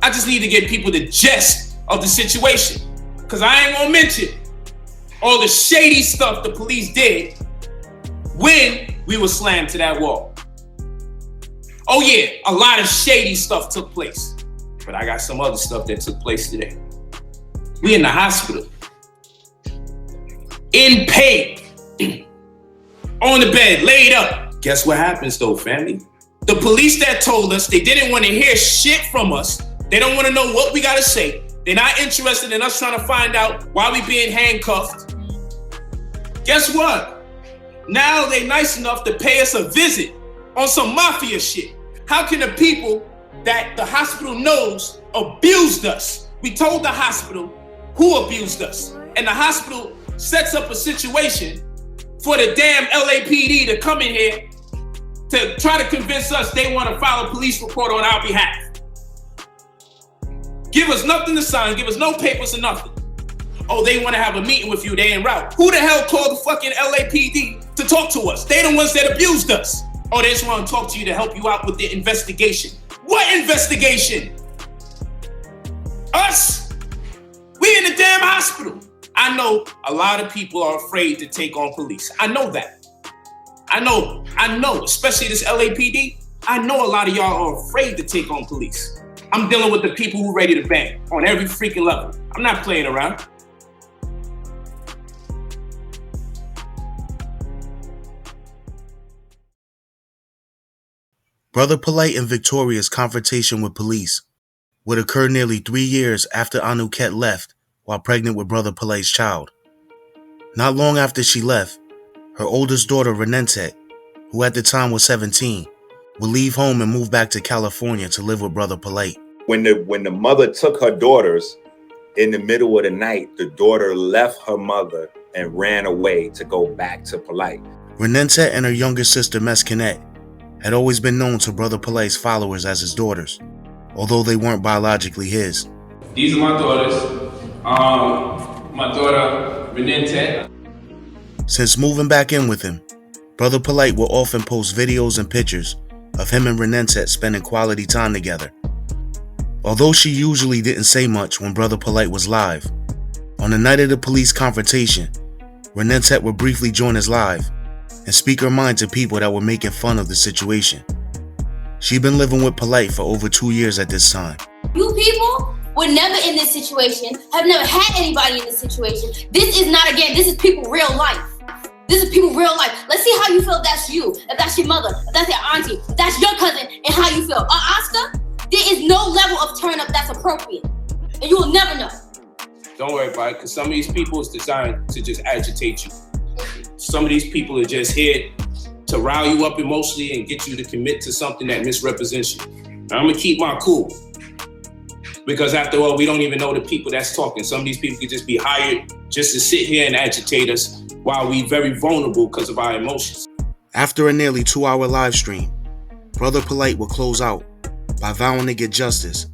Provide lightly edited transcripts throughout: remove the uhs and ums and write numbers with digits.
I just need to get people the gist of the situation. Because I ain't gonna mention all the shady stuff the police did when we were slammed to that wall. Oh yeah, a lot of shady stuff took place. But I got some other stuff that took place today. We in the hospital. In pain. On the bed, laid up. Guess what happens though, family? The police that told us they didn't want to hear shit from us. They don't want to know what we gotta say. They're not interested in us trying to find out why we being handcuffed. Guess what? Now they nice enough to pay us a visit on some mafia shit. How can the people that the hospital knows abused us? We told the hospital who abused us. And the hospital sets up a situation for the damn LAPD to come in here to try to convince us they want to file a police report on our behalf. Give us nothing to sign, give us no papers or nothing. Oh, they want to have a meeting with you, they en route. Who the hell called the fucking LAPD to talk to us? They the ones that abused us. Oh, they just want to talk to you to help you out with the investigation. What investigation? Us? We in the damn hospital. I know a lot of people are afraid to take on police. I know that. I know, especially this LAPD. I know a lot of y'all are afraid to take on police. I'm dealing with the people who ready to bang on every freaking level. I'm not playing around. Brother Polight and Victoria's confrontation with police would occur nearly 3 years after Anuket left while pregnant with Brother Polight's child. Not long after she left, her oldest daughter Renente, who at the time was 17, would leave home and move back to California to live with Brother Polight. When the mother took her daughters in the middle of the night, the daughter left her mother and ran away to go back to Polight. Renente and her younger sister Mesquinet had always been known to Brother Polight's followers as his daughters, although they weren't biologically his. These are my daughters. My daughter Renente. Since moving back in with him, Brother Polight will often post videos and pictures of him and Renente spending quality time together. Although she usually didn't say much when Brother Polight was live, on the night of the police confrontation, Renente would briefly join his live and speak her mind to people that were making fun of the situation. She'd been living with Polight for over 2 years at this time. You people were never in this situation, have never had anybody in this situation. This is not a game, this is people real life. This is people real life. Let's see how you feel if that's you, if that's your mother, if that's your auntie, if that's your cousin, and how you feel. Oscar, there is no level of turn up that's appropriate. And you will never know. Don't worry about it, because some of these people is designed to just agitate you. Some of these people are just here to rile you up emotionally and get you to commit to something that misrepresents you. Now, I'm gonna keep my cool. Because after all, we don't even know the people that's talking. Some of these people could just be hired just to sit here and agitate us while we're very vulnerable because of our emotions. After a nearly 2-hour live stream, Brother Polight will close out by vowing to get justice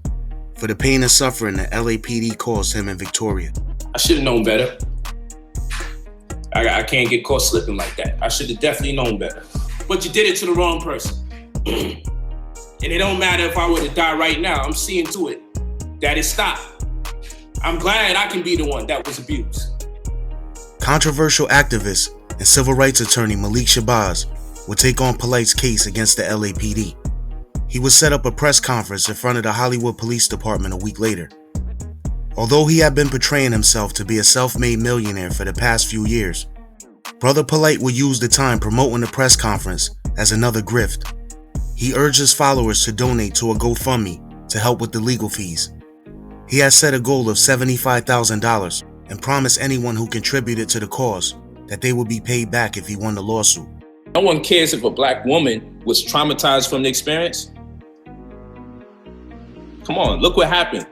for the pain and suffering that LAPD caused him and Victoria. I should have known better. I can't get caught slipping like that. I should have definitely known better. But you did it to the wrong person. And it don't matter if I were to die right now. I'm seeing to it that it stopped. I'm glad I can be the one that was abused. Controversial activist and civil rights attorney Malik Shabazz would take on Polight's case against the LAPD. He would set up a press conference in front of the Hollywood Police Department a week later. Although he had been portraying himself to be a self-made millionaire for the past few years, Brother Polight would use the time promoting the press conference as another grift. He urged his followers to donate to a GoFundMe to help with the legal fees. He had set a goal of $75,000 and promised anyone who contributed to the cause that they would be paid back if he won the lawsuit. No one cares if a black woman was traumatized from the experience. Come on, look what happened.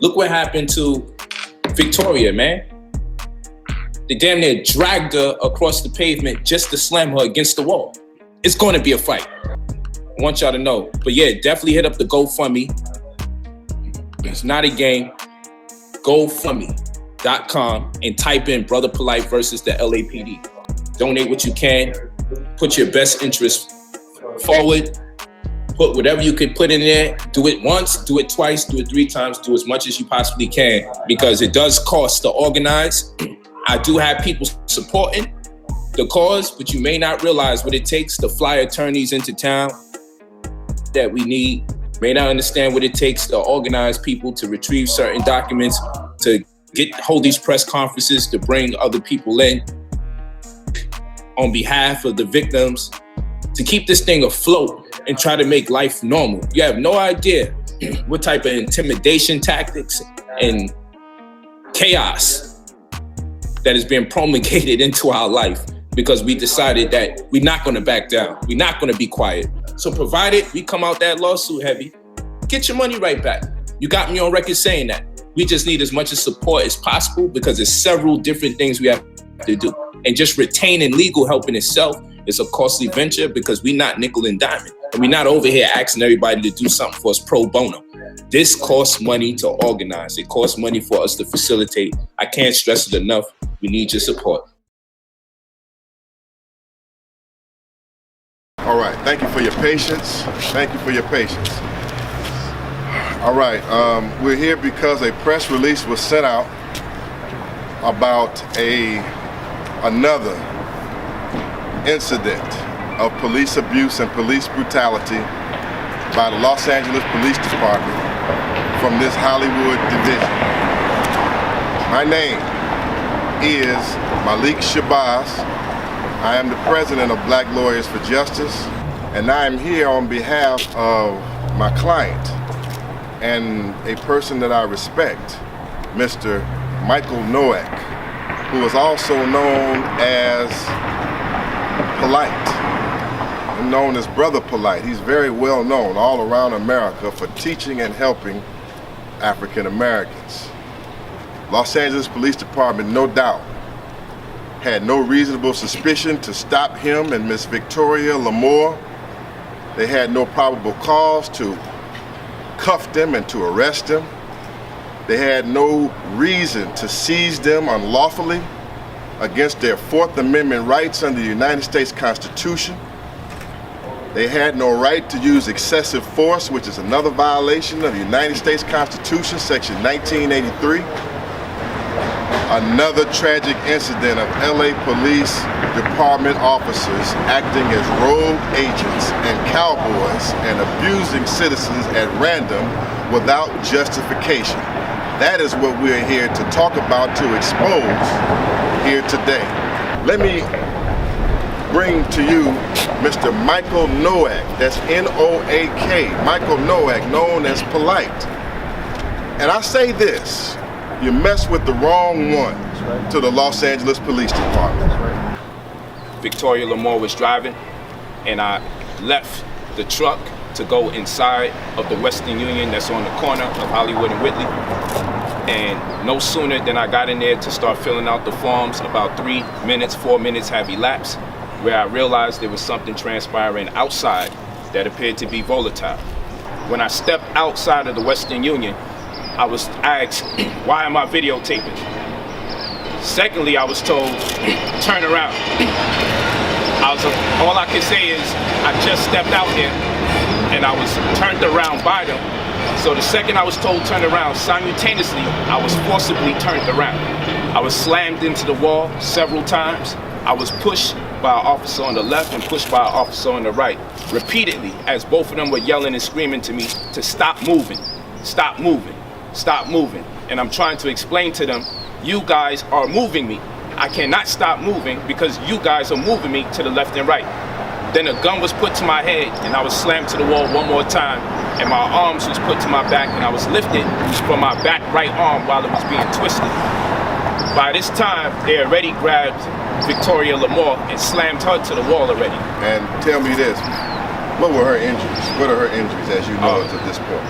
Look what happened to Victoria, man. They damn near dragged her across the pavement just to slam her against the wall. It's going to be a fight. I want y'all to know. But yeah, definitely hit up the GoFundMe. It's not a game. GoFundMe.com and type in Brother Polight versus the LAPD. Donate what you can. Put your best interest forward. Put whatever you could put in there. Do it once, do it twice, do it 3 times, do as much as you possibly can, because it does cost to organize. I do have people supporting the cause, but you may not realize what it takes to fly attorneys into town that we need. May not understand what it takes to organize people to retrieve certain documents, to hold these press conferences, to bring other people in on behalf of the victims, to keep this thing afloat and try to make life normal. You have no idea what type of intimidation tactics and chaos that has been promulgated into our life, because we decided that we're not gonna back down. We're not gonna be quiet. So provided we come out that lawsuit heavy, get your money right back. You got me on record saying that. We just need as much support as possible, because there's several different things we have to do. And just retaining legal help in itself is a costly venture, because we're not nickel and diamond. And we're not over here asking everybody to do something for us pro bono. This costs money to organize. It costs money for us to facilitate. I can't stress it enough. We need your support. All right, thank you for your patience. Thank you for your patience. All right, we're here because a press release was sent out about another incident of police abuse and police brutality by the Los Angeles Police Department from this Hollywood division. My name is Malik Shabazz. I am the president of Black Lawyers for Justice, and I am here on behalf of my client and a person that I respect, Mr. Michael Noack, who is also known as Polight, and known as Brother Polight. He's very well known all around America for teaching and helping African Americans. Los Angeles Police Department, no doubt, had no reasonable suspicion to stop him and Miss Victoria Lamore. They had no probable cause to cuff them and to arrest them. They had no reason to seize them unlawfully against their Fourth Amendment rights under the United States Constitution. They had no right to use excessive force, which is another violation of the United States Constitution, Section 1983. Another tragic incident of LA Police Department officers acting as rogue agents and cowboys and abusing citizens at random without justification. That is what we're here to talk about, to expose here today. Let me bring to you Mr. Michael Noack, that's N-O-A-K, Michael Noack, known as Polight. And I say this, you mess with the wrong one to the Los Angeles Police Department. Victoria Lamore was driving, and I left the truck to go inside of the Western Union that's on the corner of Hollywood and Whitley. And no sooner than I got in there to start filling out the forms, about 4 minutes have elapsed, where I realized there was something transpiring outside that appeared to be volatile. When I stepped outside of the Western Union, I was asked, why am I videotaping? Secondly, I was told, turn around. All I can say is, I just stepped out there and I was turned around by them. So the second I was told turn around, simultaneously, I was forcibly turned around. I was slammed into the wall several times. I was pushed by an officer on the left and pushed by an officer on the right, repeatedly, as both of them were yelling and screaming to me to stop moving, stop moving, stop moving. And I'm trying to explain to them, you guys are moving me. I cannot stop moving because you guys are moving me to the left and right. Then a gun was put to my head and I was slammed to the wall one more time, and my arms was put to my back and I was lifted from my back right arm while it was being twisted. By this time, they already grabbed Victoria Lamore and slammed her to the wall already. And tell me this, what were her injuries? What are her injuries as you know it to this point?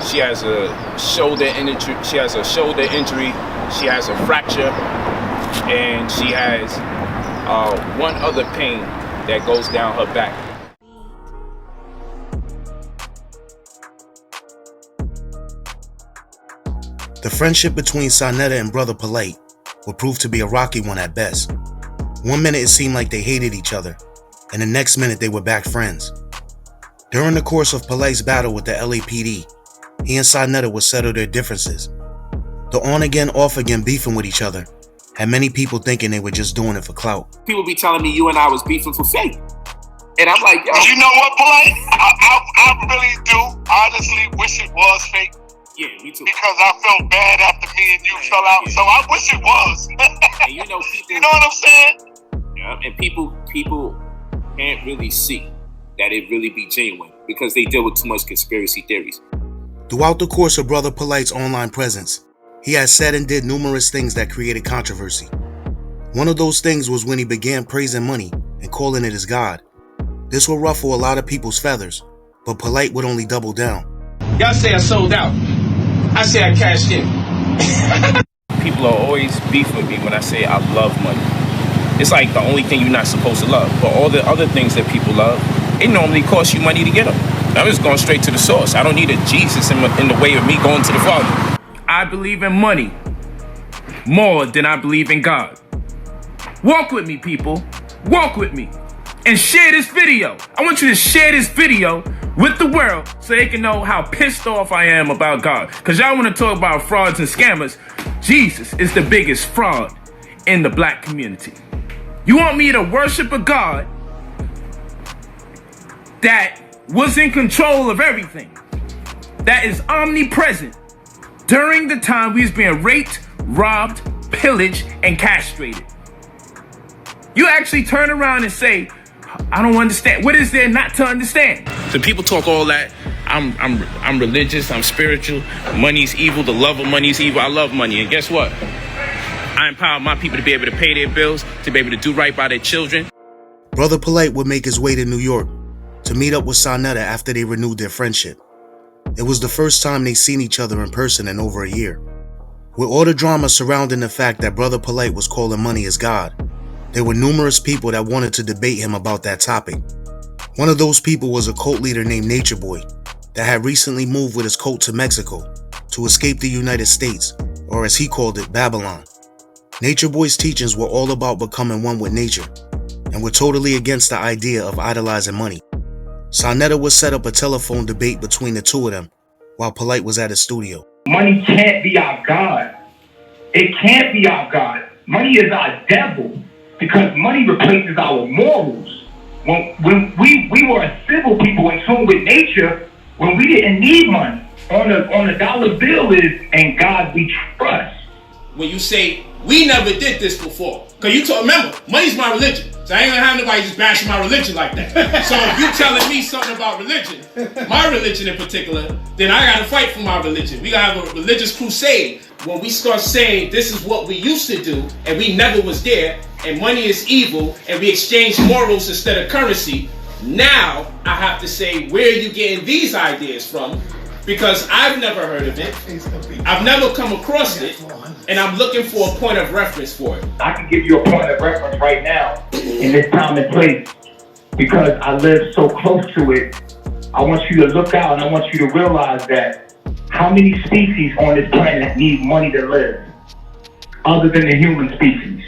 She has a shoulder injury. She has a fracture, and she has one other pain that goes down her back. The friendship between Sanetta and Brother Polight would prove to be a rocky one at best. One minute it seemed like they hated each other, and the next minute they were back friends. During the course of Polight's battle with the LAPD, he and Sanetta would settle their differences. The on-again, off-again beefing with each other had many people thinking they were just doing it for clout. People be telling me you and I was beefing for fake. And I'm like, yo. You know what, Polight? I really do honestly wish it was fake. Yeah, me too. Because I felt bad after me and you fell out. Yeah. So I wish it was. And you know, people, you know what I'm saying? Yeah, and people can't really see that it really be genuine because they deal with too much conspiracy theories. Throughout the course of Brother Polight's online presence, he has said and did numerous things that created controversy. One of those things was when he began praising money and calling it his God. This will ruffle a lot of people's feathers, but Polight would only double down. Y'all say I sold out. I say I cashed in. People are always beef with me when I say I love money. It's like the only thing you're not supposed to love. But all the other things that people love, it normally costs you money to get them. I'm just going straight to the source. I don't need a Jesus in the way of me going to the Father. I believe in money more than I believe in God. Walk with me, people. Walk with me. And share this video. I want you to share this video with the world so they can know how pissed off I am about God. Because y'all want to talk about frauds and scammers. Jesus is the biggest fraud in the black community. You want me to worship a God that was in control of everything, that is omnipresent during the time we was being raped, robbed, pillaged, and castrated. You actually turn around and say, I don't understand. What is there not to understand? So people talk all that. I'm religious, I'm spiritual, money's evil, the love of money is evil. I love money, and guess what? I empower my people to be able to pay their bills, to be able to do right by their children. Brother Polight would make his way to New York to meet up with Sanetta after they renewed their friendship. It was the first time they'd seen each other in person in over a year. With all the drama surrounding the fact that Brother Polight was calling money his God, there were numerous people that wanted to debate him about that topic. One of those people was a cult leader named Nature Boy that had recently moved with his cult to Mexico to escape the United States, or as he called it, Babylon. Nature Boy's teachings were all about becoming one with nature and were totally against the idea of idolizing money. Sanetta would set up a telephone debate between the two of them while Polight was at his studio. Money can't be our God. It can't be our God. Money is our devil because money replaces our morals. When we were a civil people in tune with nature, when we didn't need money, on the dollar bill is "and God we trust." When you say, we never did this before. Because remember, money's my religion. So I ain't gonna have nobody just bashing my religion like that. So if you telling me something about religion, my religion in particular, then I gotta fight for my religion. We gotta have a religious crusade. When we start saying this is what we used to do, and we never was there, and money is evil, and we exchange morals instead of currency, now I have to say, where are you getting these ideas from? Because I've never heard of it, I've never come across it, and I'm looking for a point of reference for it. I can give you a point of reference right now in this time and place because I live so close to it. I want you to look out and I want you to realize that how many species on this planet need money to live other than the human species?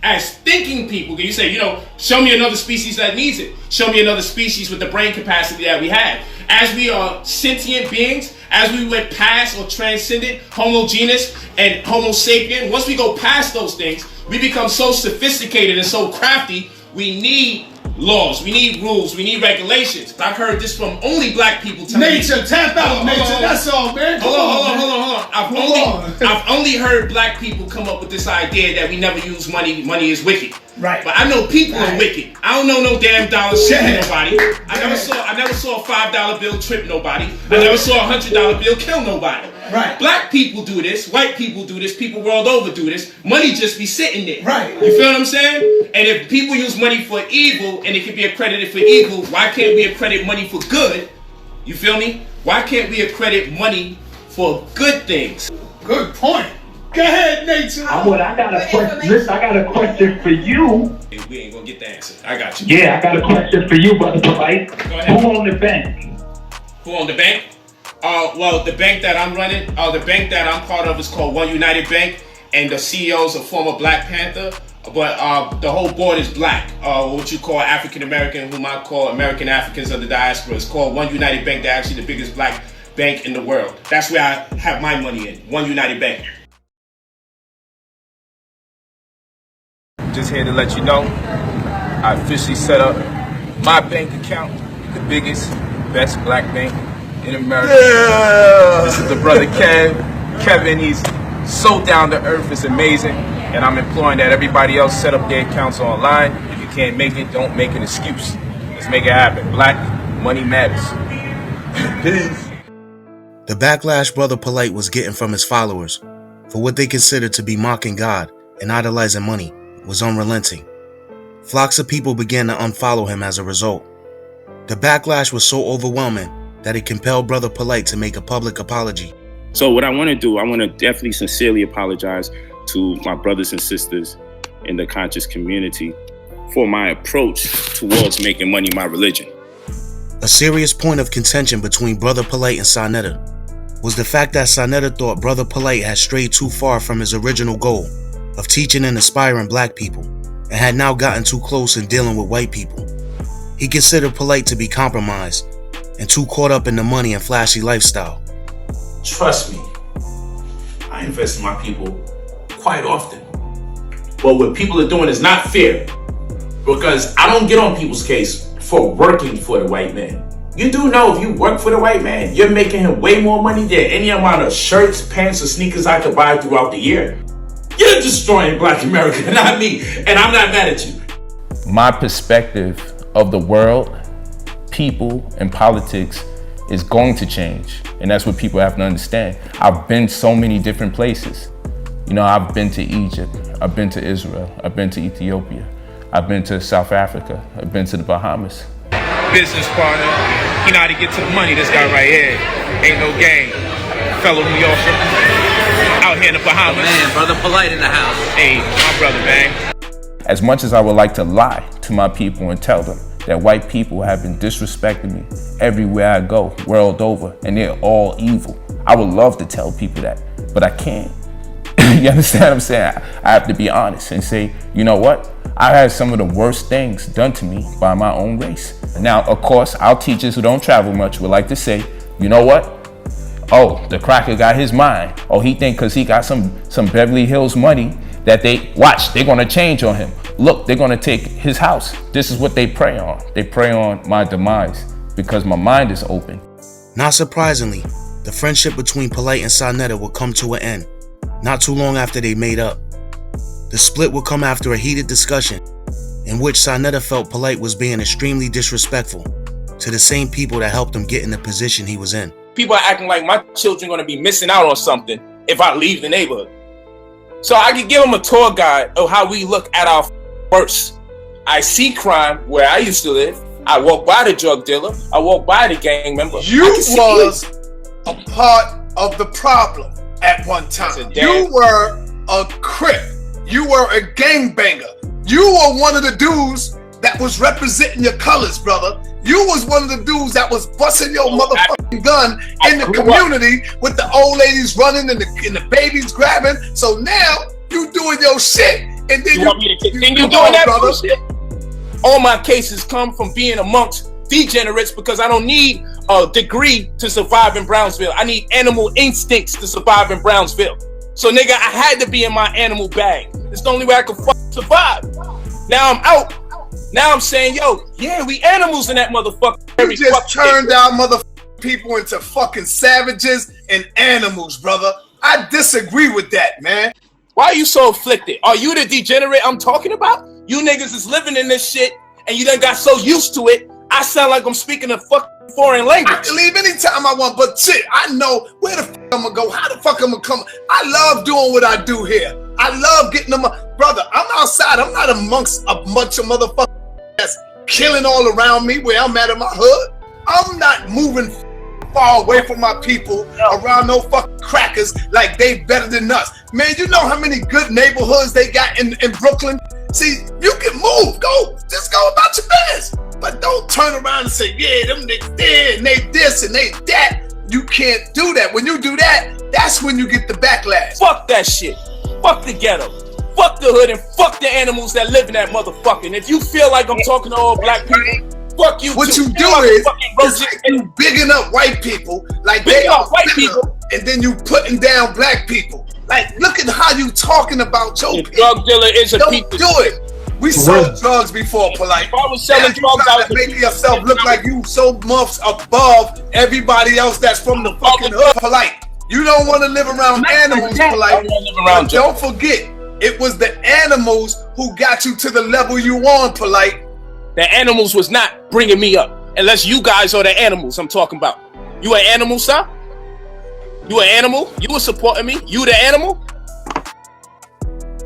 As thinking people, can you say, show me another species that needs it. Show me another species with the brain capacity that we have. As we are sentient beings, as we went past or transcended Homo genus and Homo sapien, once we go past those things, we become so sophisticated and so crafty, we need laws, we need rules, we need regulations. I've heard this from only black people telling me. Nature, tap out, nature, that's all, man. Hold on. I've only heard black people come up with this idea that we never use money, money is wicked. Right. But I know people are wicked. I don't know no damn dollar shit nobody. I never saw a $5 bill trip nobody. I never saw a $100 bill kill nobody. Right. Black people do this, white people do this, people world over do this. Money just be sitting there. Right. You feel what I'm saying? And if people use money for evil and it can be accredited for evil, why can't we accredit money for good? You feel me? Why can't we accredit money for good things? Good point. Go ahead, Nature. I got a question. Listen, I got a question for you. We ain't gonna get the answer. I got you. Yeah, I got a question for you, Brother Polight. Go ahead. Who owned the bank? Who owned the bank? Well, the bank that I'm running, the bank that I'm part of is called One United Bank, and the CEO is a former Black Panther. but the whole board is black. What you call African American, whom I call American Africans of the diaspora. It's called One United Bank. They're actually the biggest black bank in the world. That's where I have my money in. One United Bank. Just here to let you know, I officially set up my bank account, the biggest, best black bank in America. Yeah. This is the brother Kevin. He's so down to earth, it's amazing. And I'm imploring that everybody else set up their accounts online. If you can't make it, don't make an excuse. Let's make it happen. Black money matters. Peace. The backlash Brother Polight was getting from his followers for what they considered to be mocking God and idolizing money was unrelenting. Flocks of people began to unfollow him as a result. The backlash was so overwhelming that it compelled Brother Polight to make a public apology. So what I want to do, I want to definitely sincerely apologize to my brothers and sisters in the conscious community for my approach towards making money my religion. A serious point of contention between Brother Polight and Sanetta was the fact that Sanetta thought Brother Polight had strayed too far from his original goal of teaching and inspiring black people and had now gotten too close in dealing with white people. He considered Polight to be compromised and too caught up in the money and flashy lifestyle. Trust me, I invest in my people quite often. But what people are doing is not fair, because I don't get on people's case for working for the white man. You do know if you work for the white man, you're making him way more money than any amount of shirts, pants, or sneakers I could buy throughout the year. You're destroying black America, not me, and I'm not mad at you. My perspective of the world, people, and politics is going to change. And that's what people have to understand. I've been so many different places. You know, I've been to Egypt, I've been to Israel, I've been to Ethiopia, I've been to South Africa, I've been to the Bahamas. Business partner, you know how to get to the money, this guy right here. Ain't no game. Fellow New Yorker, out here in the Bahamas. Oh man, Brother Polight in the house. Hey, my brother, man. As much as I would like to lie to my people and tell them that white people have been disrespecting me everywhere I go, world over, and they're all evil, I would love to tell people that, but I can't. You understand what I'm saying? I have to be honest and say, you know what? I had some of the worst things done to me by my own race. Now, of course, our teachers who don't travel much would like to say, you know what? Oh, the cracker got his mind. Oh, he think because he got some Beverly Hills money that they're gonna change on him. Look, they're gonna take his house. This is what they prey on. They prey on my demise because my mind is open. Not surprisingly, the friendship between Polight and Sanetta would come to an end not too long after they made up. The split would come after a heated discussion in which Sanetta felt Polight was being extremely disrespectful to the same people that helped him get in the position he was in. People are acting like my children are gonna be missing out on something if I leave the neighborhood. So I could give them a tour guide of how we look at our worst. I see crime where I used to live. I walk by the drug dealer. I walk by the gang member. You was a part of the problem at one time. You were a crip. You were a gangbanger. You were one of the dudes that was representing your colors, brother. You was one of the dudes that was busting your motherfucking gun in the community with the old ladies running and the babies grabbing. So now you doing your shit, and then you want me to continue doing that bullshit? All my cases come from being amongst degenerates because I don't need a degree to survive in Brownsville. I need animal instincts to survive in Brownsville. So nigga, I had to be in my animal bag. It's the only way I could survive. Now I'm out. Now I'm saying, yo, yeah, we animals in that motherfucker. You just turned our motherfucking people into fucking savages and animals, brother. I disagree with that, man. Why are you so afflicted? Are you the degenerate I'm talking about? You niggas is living in this shit and you done got so used to it, I sound like I'm speaking a fucking foreign language. I can leave anytime I want, but shit, I know where the fuck I'm gonna go, how the fuck I'm gonna come. I love doing what I do here. I love getting them. Brother, I'm outside. I'm not amongst a bunch of motherfuckers that's killing all around me where I'm at in my hood. I'm not moving far away from my people around no fucking crackers like they better than us. Man, you know how many good neighborhoods they got in Brooklyn? See, you can move. Just go about your business. But don't turn around and say, yeah, them niggas there and they this and they that. You can't do that. When you do that, that's when you get the backlash. Fuck that shit. Fuck the ghetto. fuck the hood and fuck the animals that live in that motherfucker. And if you feel like I'm talking to all black people, fuck you what too. You do is like you bigging up white people, like they are white people, and then you putting down black people. Like, look at how you talking about your people. Drug dealer is a Don't piece of do it. We sold drugs before, Polight. If I was selling drugs, I was making yourself look like you so much above everybody else that's from the fucking hood, Polight. You don't want to live around animals, Polight. But don't forget, it was the animals who got you to the level you on, Polight. The animals was not bringing me up, unless you guys are the animals I'm talking about. You an animal, sir? You an animal? You were supporting me? You the animal?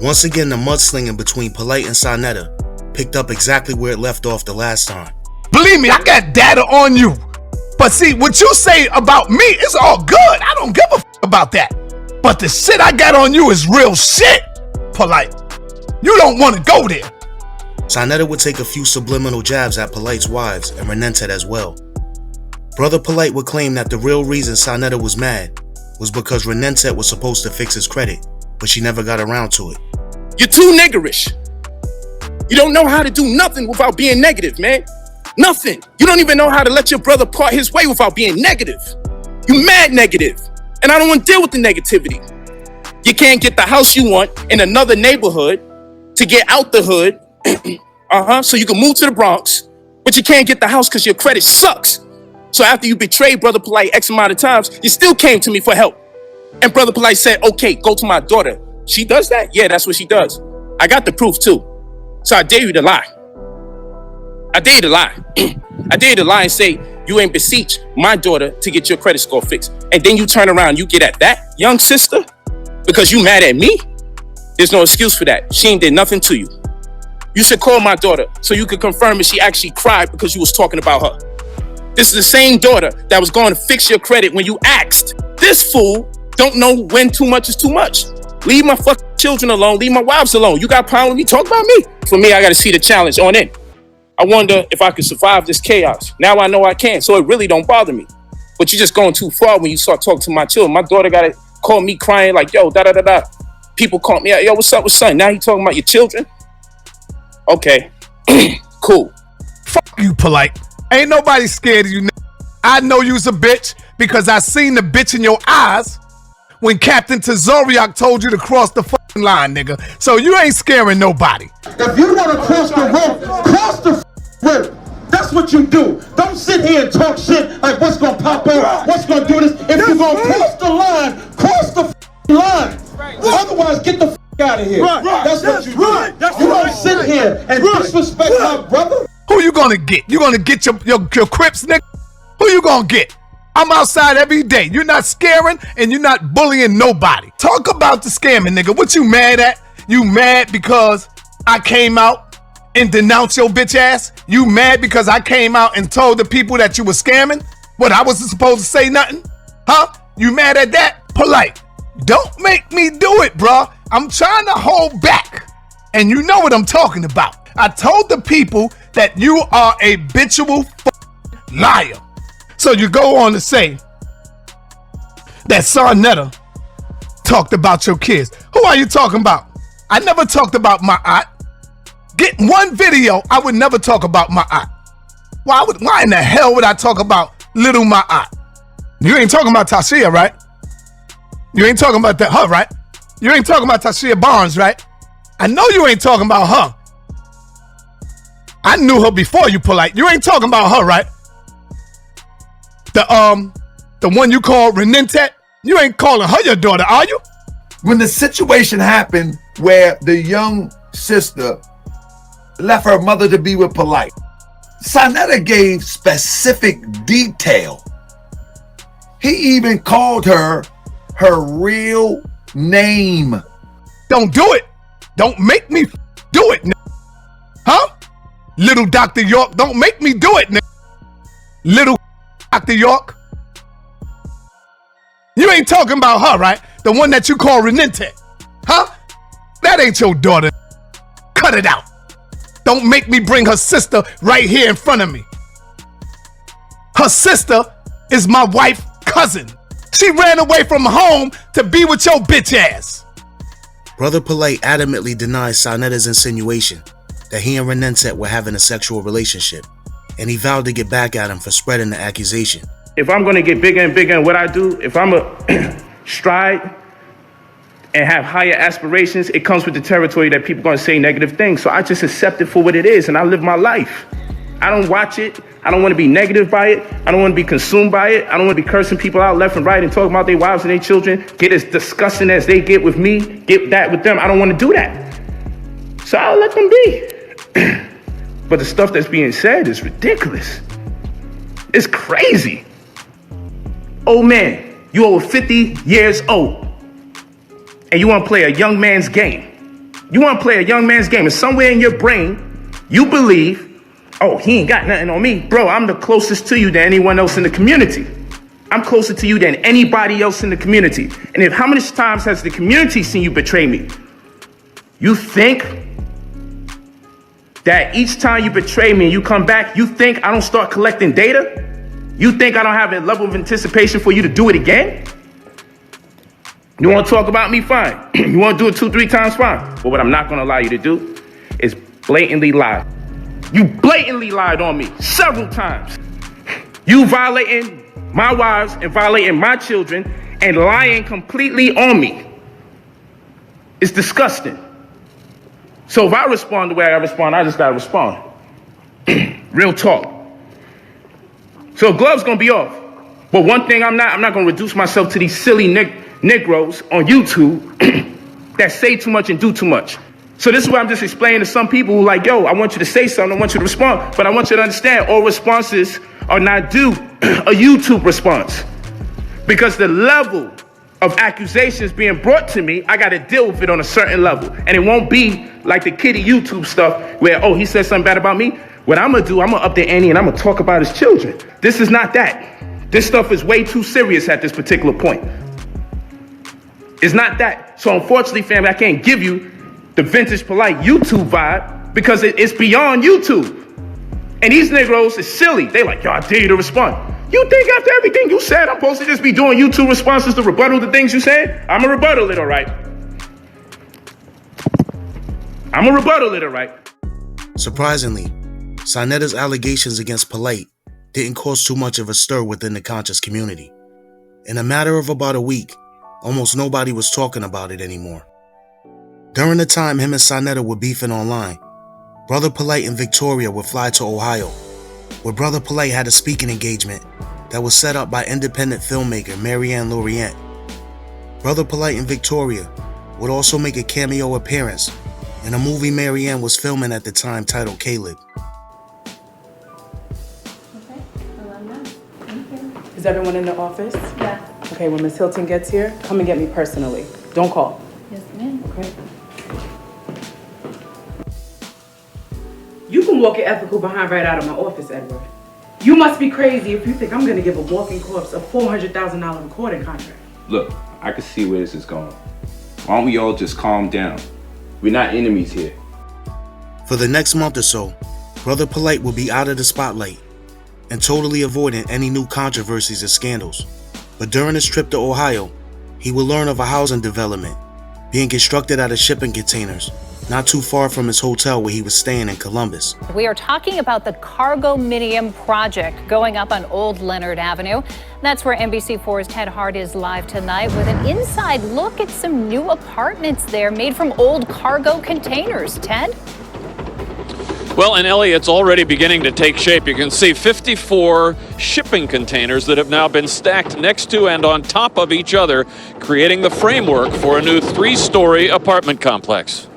Once again, the mudslinging between Polight and Sanetta picked up exactly where it left off the last time. Believe me, I got data on you. But see, what you say about me is all good. I don't give a about that. But the shit I got on you is real shit, Polight. You don't want to go there. Sanetta would take a few subliminal jabs at Polight's wives and Renente as well. Brother Polight would claim that the real reason Sanetta was mad was because Renente was supposed to fix his credit, but she never got around to it. You're too niggerish. You don't know how to do nothing without being negative, man. Nothing. You don't even know how to let your brother part his way without being negative. You mad negative. And I don't want to deal with the negativity. You can't get the house you want in another neighborhood to get out the hood. So you can move to the Bronx, but you can't get the house because your credit sucks. So after you betrayed Brother Polight X amount of times, you still came to me for help. And Brother Polight said, okay, go to my daughter. She does that? Yeah, that's what she does. I got the proof too. So I dare you to lie. I dare you to lie. I dare you to lie and say you ain't beseech my daughter to get your credit score fixed. And then you turn around, you get at that young sister because you mad at me? There's no excuse for that. She ain't did nothing to you. You should call my daughter so you could confirm if she actually cried because you was talking about her. This is the same daughter that was going to fix your credit when you asked. This fool don't know when too much is too much. Leave my fucking children alone. Leave my wives alone. You got a problem with me? Talk about me. For me, I got to see the challenge on it. I wonder if I could survive this chaos. Now I know I can, so it really don't bother me. But you're just going too far when you start talking to my children. My daughter got to call me crying like, yo, da-da-da-da. People call me out, yo, what's up with son? Now you talking about your children? Okay, cool. Fuck you, Polight. Ain't nobody scared of you. I know you's a bitch because I seen the bitch in your eyes when Captain Tazoriak told you to cross the fucking line, nigga. So you ain't scaring nobody. If you want to cross the road, cross the road. That's what you do. Don't sit here and talk shit like what's gonna pop up, what's gonna do this. If you're gonna cross the line, cross the line. Otherwise, get the out of here. That's what you do. You don't sit here and disrespect my brother. Who you gonna get? You gonna get your Crips, nigga? Who you gonna get? I'm outside every day. You're not scaring and you're not bullying nobody. Talk about the scamming, nigga. What you mad at? You mad because I came out and denounced your bitch ass? You mad because I came out and told the people that you were scamming? What, I wasn't supposed to say nothing? Huh? You mad at that? Polight. Don't make me do it, bro. I'm trying to hold back. And you know what I'm talking about. I told the people that you are a habitual liar. So you go on to say that Sanetta talked about your kids. Who are you talking about? I never talked about my aunt. Get one video, I would never talk about my aunt. Why in the hell would I talk about little my aunt? You ain't talking about Tashia, right? You ain't talking about her, right? You ain't talking about Tashia Barnes, right? I know you ain't talking about her. I knew her before you, Polight. You ain't talking about her, right? The one you call Renente, you ain't calling her your daughter, are you? When the situation happened where the young sister left her mother to be with Polight, Sanetta gave specific detail. He even called her real name. Don't do it. Don't make me do it, huh? Little Dr. York, don't make me do it, little Dr. York. You ain't talking about her, right? The one that you call Renente, huh? That ain't your daughter. Cut it out. Don't make me bring her sister right here in front of me. Her sister is my wife's cousin. She ran away from home to be with your bitch ass. Brother Polight adamantly denies Sanetta's insinuation that he and Renente were having a sexual relationship, and he vowed to get back at him for spreading the accusation. If I'm gonna get bigger and bigger in what I do, if I'm a stride and have higher aspirations, it comes with the territory that people are gonna say negative things. So I just accept it for what it is and I live my life. I don't watch it. I don't want to be negative by it. I don't want to be consumed by it. I don't want to be cursing people out left and right and talking about their wives and their children. Get as disgusting as they get with me. Get that with them. I don't want to do that. So I'll let them be. But the stuff that's being said is ridiculous. It's crazy. Oh man, you over 50 years old and you want to play a young man's game. You want to play a young man's game and somewhere in your brain, you believe, oh, he ain't got nothing on me. Bro, I'm the closest to you than anyone else in the community. I'm closer to you than anybody else in the community. And if how many times has the community seen you betray me? You think that each time you betray me and you come back, you think I don't start collecting data? You think I don't have a level of anticipation for you to do it again? You want to talk about me? Fine. You want to do it 2-3 times? Fine. But what I'm not going to allow you to do is blatantly lie. You blatantly lied on me several times. You violating my wives and violating my children and lying completely on me. It's disgusting. So if I respond the way I respond, I just gotta respond. Real talk. So gloves gonna be off. But one thing I'm not gonna reduce myself to these silly Negroes on YouTube that say too much and do too much. So this is what I'm just explaining to some people who like, yo, I want you to say something, I want you to respond, but I want you to understand all responses are not due a YouTube response. Because the level of accusations being brought to me, I gotta deal with it on a certain level. And it won't be like the kiddie YouTube stuff where, oh, he said something bad about me. What I'm gonna do, I'm gonna up the ante and I'm gonna talk about his children. This is not that. This stuff is way too serious at this particular point. It's not that. So unfortunately, family, I can't give you the vintage Polight YouTube vibe because it's beyond YouTube. And these Negroes is silly. They like, yo, I dare you to respond. You think after everything you said, I'm supposed to just be doing YouTube responses to rebuttal the things you said? I'm a rebuttal it, all right. I'm a rebuttal it, all right. Surprisingly, Sanetta's allegations against Polight didn't cause too much of a stir within the conscious community. In a matter of about a week, almost nobody was talking about it anymore. During the time him and Sanetta were beefing online, Brother Polight and Victoria would fly to Ohio, where Brother Polight had a speaking engagement that was set up by independent filmmaker Marianne Lorient. Brother Polight and Victoria would also make a cameo appearance in a movie Marianne was filming at the time titled Caleb. Okay, well, I'm done. Thank you. Is everyone in the office? Yeah. Okay, when Ms. Hilton gets here, come and get me personally. Don't call. Yes, ma'am. Okay. You can walk your ethical behind right out of my office, Edward. You must be crazy if you think I'm gonna give a walking corpse a $400,000 recording contract. Look, I can see where this is going. Why don't we all just calm down? We're not enemies here. For the next month or so, Brother Polight will be out of the spotlight and totally avoiding any new controversies or scandals. But during his trip to Ohio, he will learn of a housing development being constructed out of shipping containers not too far from his hotel where he was staying in Columbus. We are talking about the Cargominium project going up on Old Leonard Avenue. That's where NBC4's Ted Hart is live tonight with an inside look at some new apartments there made from old cargo containers. Ted? Well, and Ellie, it's already beginning to take shape. You can see 54 shipping containers that have now been stacked next to and on top of each other, creating the framework for a new 3-story apartment complex.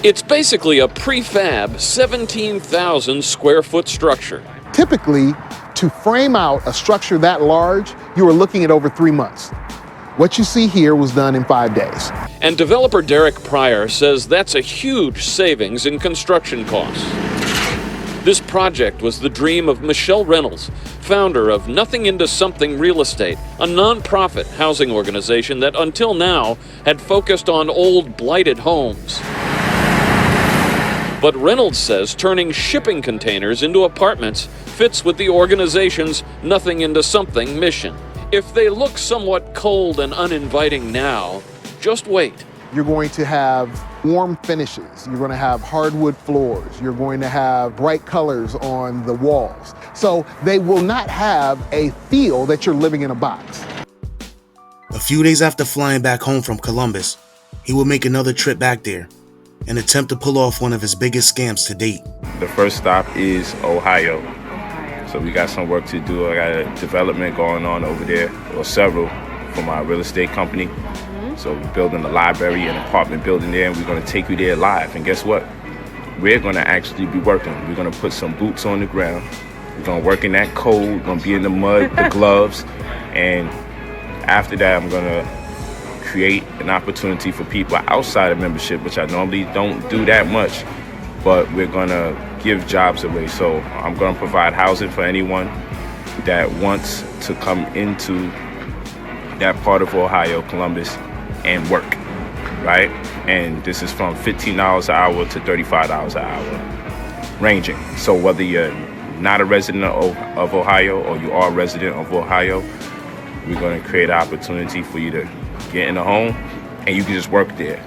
It's basically a prefab 17,000 square foot structure. Typically, to frame out a structure that large, you are looking at over 3 months. What you see here was done in 5 days. And developer Derek Pryor says that's a huge savings in construction costs. This project was the dream of Michelle Reynolds, founder of Nothing Into Something Real Estate, a nonprofit housing organization that until now had focused on old blighted homes. But Reynolds says turning shipping containers into apartments fits with the organization's Nothing Into Something mission. If they look somewhat cold and uninviting now, Just wait. You're going to have warm finishes. You're going to have hardwood floors. You're going to have bright colors on the walls. So they will not have a feel that you're living in a box. A few days after flying back home from Columbus, he would make another trip back there and attempt to pull off one of his biggest scams to date. The first stop is Ohio. So we got some work to do. I got a development going on over there, or several, for my real estate company. So we're building a library and apartment building there, and we're going to take you there live. And guess what? We're going to actually be working. We're going to put some boots on the ground. We're going to work in that cold. We're going to be in the mud, the gloves. And after that, I'm going to create an opportunity for people outside of membership, which I normally don't do that much. But we're going to give jobs away. So I'm going to provide housing for anyone that wants to come into that part of Ohio, Columbus, and work, right? And this is from $15 an hour to $35 an hour, ranging. So whether you're not a resident of Ohio or you are a resident of Ohio, we're going to create an opportunity for you to get in a home and you can just work there.